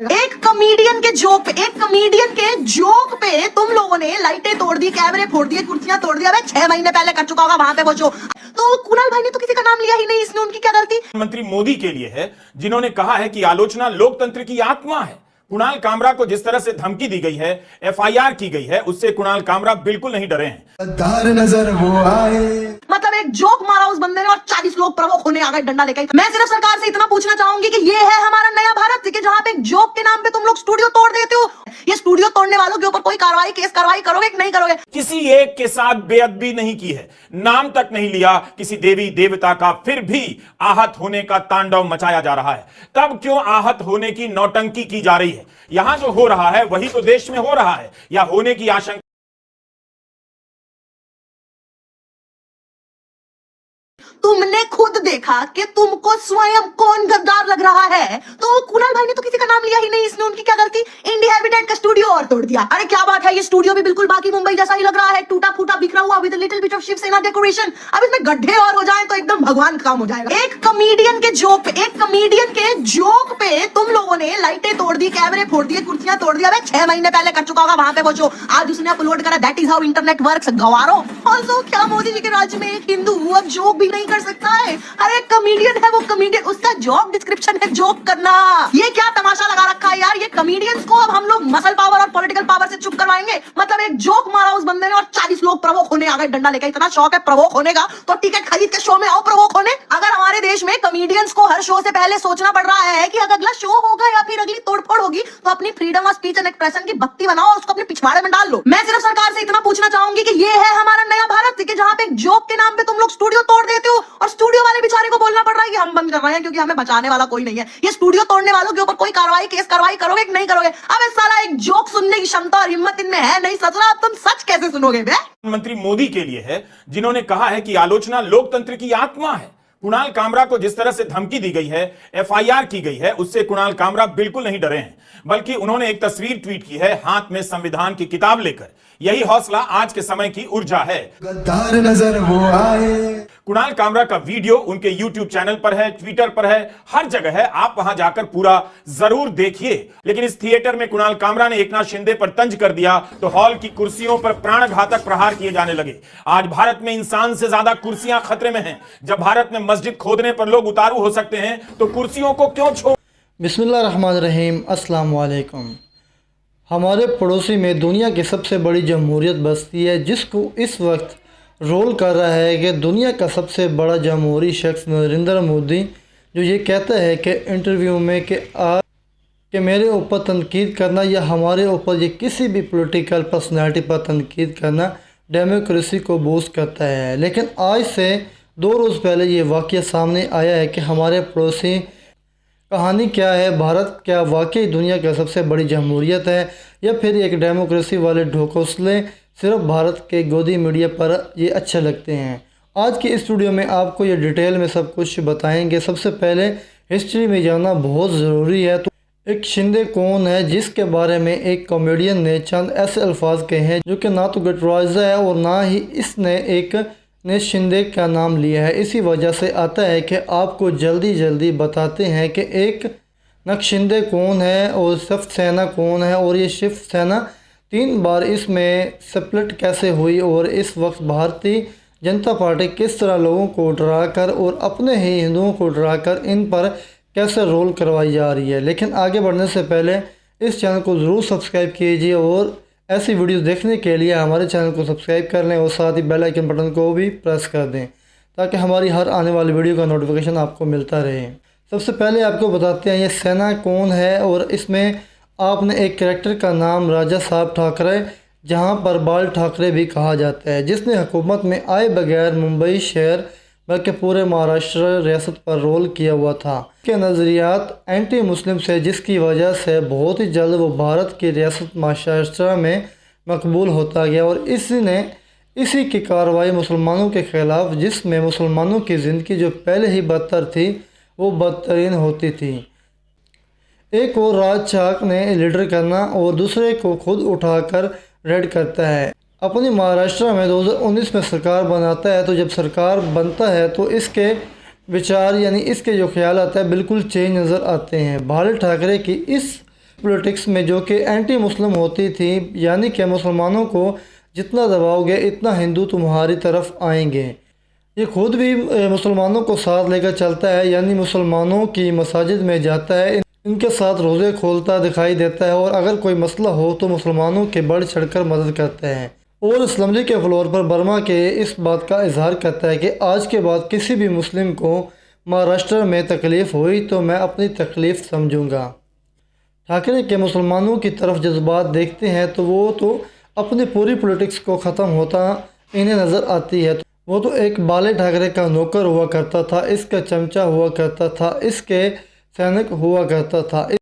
एक कॉमेडियन के जोक पे तुम लोगों ने लाइटें तोड़ दी, कैमरे फोड़ दिए, कुर्सियां तोड़ दी। अबे 6 महीने पहले कर चुका होगा वहां पे वो शो। तो कुणाल भाई ने तो किसी का नाम लिया ही नहीं, इसमें उनकी क्या गलती। प्रधानमंत्री मोदी के लिए है, जिन्होंने कहा है कि आलोचना लोकतंत्र की आत्मा है। कुणाल कामरा को जिस तरह से धमकी दी गई है, एफआईआर की गई है, उससे कुणाल कामरा बिल्कुल नहीं डरे हैं। नजर वो आए, मतलब एक जोक मारा उस बंदे ने और 40 लोग प्रवोक होने आ गए डंडा लेकर। मैं सिर्फ सरकार से इतना पूछना चाहूंगी कि ये है हमारा नया भारत कि जहां पे एक जोक के नाम पे तुम लोग स्टूडियो तोड़ देते हो। ये स्टूडियो तोड़ने वालों के ऊपर कोई केस कार्रवाई करोगे कि नहीं करोगे। किसी एक के साथ बेअदबी नहीं की है, नाम तक नहीं लिया किसी देवी देवता का, फिर भी आहत होने का तांडव मचाया जा रहा है। तब क्यों आहत होने की नौटंकी की जा रही है? यहां जो हो रहा है वही तो देश में हो रहा है या होने की आशंका। तुमने खुद देखा कि तुमको स्वयं कौन गद्दार लग रहा है। तो कुणाल भाई ने तो किसी का नाम लिया ही नहीं, इसमें उनकी क्या गलती। इंडिया हैबिटेट का स्टूडियो और तोड़ दिया। अरे क्या बात है, ये स्टूडियो भी बिल्कुल बाकी मुंबई जैसा ही लग रहा है, टूटा फूटा बिखरा हुआ with little bit of Shiv Sena decoration. अब इसमें गड्ढे और हो जाए तो एकदम भगवान का काम हो जाएगा। एक कॉमेडियन के जोक पे तुम लोगों ने लाइटें तोड़ दी, कैमरे फोड़ दिए, कुर्सियां तोड़ दी। अबे 6 महीने पहले कर चुका होगा वहां पे वो शो। आज उसने अपलोड करा, that is how internet works. गवारो ऑल्सो, क्या मोदी जी के राज्य में एक हिंदू अब जोक भी नहीं कर सकता है? अरे कॉमेडियन है वो, कॉमेडियन, उसका जॉब डिस्क्रिप्शन है जोक करना। ये क्या तमाशा लगा रखा है यार। ये कॉमेडियंस को अब हम लोग मसल पावर और पॉलिटिकल पावर से चुप करवाएंगे। मतलब एक जोक मारा उस बंदे ने और 40 लोग प्रवोक होने आ गए डंडा लेकर। इतना शौक है प्रवोक होने का तो टिकट खरीद के शो में आओ प्रवोक होने। अगर हमारे देश में कॉमेडियंस को हर शो से पहले सोचना पड़ रहा है कि अगर अगला शो होगा या फिर अगली तोड़फोड़ होगी तो अपनी freedom of speech and expression की बत्ती बनाओ और उसको अपने पिछवाड़े में डाल लो। मैं सिर्फ सरकार से इतना पूछना चाहूंगी कि ये है हमारा नया भारत कि जहां पे एक जोक के नाम पे तुम लोग स्टूडियो तोड़ देते हो और स्टूडियो वाले बेचारे को बोलना पड़ रहा है कि हम बंद कर रहे हैं क्योंकि हमें बचाने वाला कोई नहीं है। ये स्टूडियो तोड़ने वालों के ऊपर कोई केस कार्रवाई करोगे कि नहीं करोगे। अब इस साला एक जोक सुनने की क्षमता और हिम्मत इनमें है नहीं। सच रहा, अब तुम सच कैसे सुनोगे बे? प्रधानमंत्री मोदी के लिए है, जिन्होंने कहा है कि आलोचना लोकतंत्र की आत्मा है। कुणाल कामरा को जिस तरह से धमकी दी गई है, एफआईआर की गई है, उससे कुणाल कामरा बिल्कुल नहीं डरे हैं, बल्कि उन्होंने एक तस्वीर ट्वीट की है हाथ में संविधान की किताब लेकर। यही हौसला आज के समय की ऊर्जा है। गद्दार नजर वो आए। कुणाल कामरा का वीडियो उनके YouTube चैनल पर है, ट्विटर पर है, हर जगह है। आप वहां जाकर पूरा जरूर देखिए। लेकिन इस थिएटर में कुणाल कामरा ने एकनाथ शिंदे पर तंज कर दिया तो हॉल की कुर्सियों पर प्राणघातक प्रहार किए जाने लगे। आज भारत में इंसान से ज्यादा कुर्सियां खतरे में हैं। जब भारत में मस्जिद खोदने पर लोग उतारू हो सकते हैं तो कुर्सियों को क्यों छोड़। बिस्मिल्लाहिर्रहमानिर्रहीम, अस्सलाम वालेकुम। हमारे पड़ोसी में दुनिया की सबसे बड़ी जमहूरियत बसती है, जिसको इस वक्त रोल कर रहा है कि दुनिया का सबसे बड़ा जमहूरी शख्स नरेंद्र मोदी, जो ये कहता है कि इंटरव्यू में कि मेरे ऊपर तनकीद करना या हमारे ऊपर ये किसी भी पॉलिटिकल पर्सनालिटी पर तनकीद करना डेमोक्रेसी को बूस्ट करता है। लेकिन आज से 2 रोज़ पहले ये वाक़या सामने आया है कि हमारे पड़ोसी कहानी क्या है, भारत क्या वाकई दुनिया का सबसे बड़ी जमहूरियत है या फिर एक डेमोक्रेसी वाले ढोकौसले सिर्फ भारत के गोदी मीडिया पर ये अच्छे लगते हैं। आज की इस वीडियो में आपको ये डिटेल में सब कुछ बताएंगे। सबसे पहले हिस्ट्री में जानना बहुत ज़रूरी है। तो एक शिंदे कौन है, जिसके बारे में एक कॉमेडियन ने चंद ऐसे अल्फाज कहे हैं जो कि ना तो गटराइजा है और ना ही इसने शिंदे का नाम लिया है। इसी वजह से आता है कि आपको जल्दी बताते हैं कि एक नक्शिंदे कौन है और शिवसेना कौन है और ये शिवसेना 3 बार इसमें स्प्लिट कैसे हुई और इस वक्त भारतीय जनता पार्टी किस तरह लोगों को डराकर और अपने ही हिंदुओं को डराकर इन पर कैसे रोल करवाई जा रही है। लेकिन आगे बढ़ने से पहले इस चैनल को ज़रूर सब्सक्राइब कीजिए और ऐसी वीडियोस देखने के लिए हमारे चैनल को सब्सक्राइब कर लें और साथ ही बेल आइकन बटन को भी प्रेस कर दें ताकि हमारी हर आने वाली वीडियो का नोटिफिकेशन आपको मिलता रहे। सबसे पहले आपको बताते हैं ये सेना कौन है और इसमें आपने एक कैरेक्टर का नाम राजा साहब ठाकरे, जहां पर बाल ठाकरे भी कहा जाता है, जिसने हुकूमत में आए बगैर मुंबई शहर बल्कि पूरे महाराष्ट्र रियासत पर रोल किया हुआ था। के नज़रियात एंटी मुस्लिम से, जिसकी वजह से बहुत ही जल्द वो भारत की रियासत महाराष्ट्र में मकबूल होता गया और इसी की कार्रवाई मुसलमानों के ख़िलाफ़, जिसमें मुसलमानों की ज़िंदगी जो पहले ही बदतर थी वो बदतरीन होती थी। एक और राज छाक ने लीडर करना और दूसरे को खुद उठाकर रेड करता है। अपनी महाराष्ट्र में 2019 में सरकार बनाता है, तो जब सरकार बनता है तो इसके विचार यानी इसके जो ख्याल आता है बिल्कुल चेंज नज़र आते हैं। बाल ठाकरे की इस पॉलिटिक्स में जो कि एंटी मुस्लिम होती थी, यानी कि मुसलमानों को जितना दबाओगे इतना हिंदू तुम्हारी तरफ आएंगे। ये खुद भी मुसलमानों को साथ लेकर चलता है, यानी मुसलमानों की मसाजिद में जाता है, इनके साथ रोज़े खोलता दिखाई देता है और अगर कोई मसला हो तो मुसलमानों के बढ़ चढ़कर मदद करते हैं। और असम्बली के फ्लोर पर बर्मा के इस बात का इजहार करता है कि आज के बाद किसी भी मुस्लिम को महाराष्ट्र में तकलीफ़ हुई तो मैं अपनी तकलीफ़ समझूंगा। ठाकरे के मुसलमानों की तरफ जज्बात देखते हैं तो वो तो अपनी पूरी पॉलिटिक्स को ख़त्म होता इन्हें नज़र आती है। वो तो एक बाले ठाकरे का नौकर हुआ करता था, इसका चमचा हुआ करता था, इसके सैनिक हुआ करता था।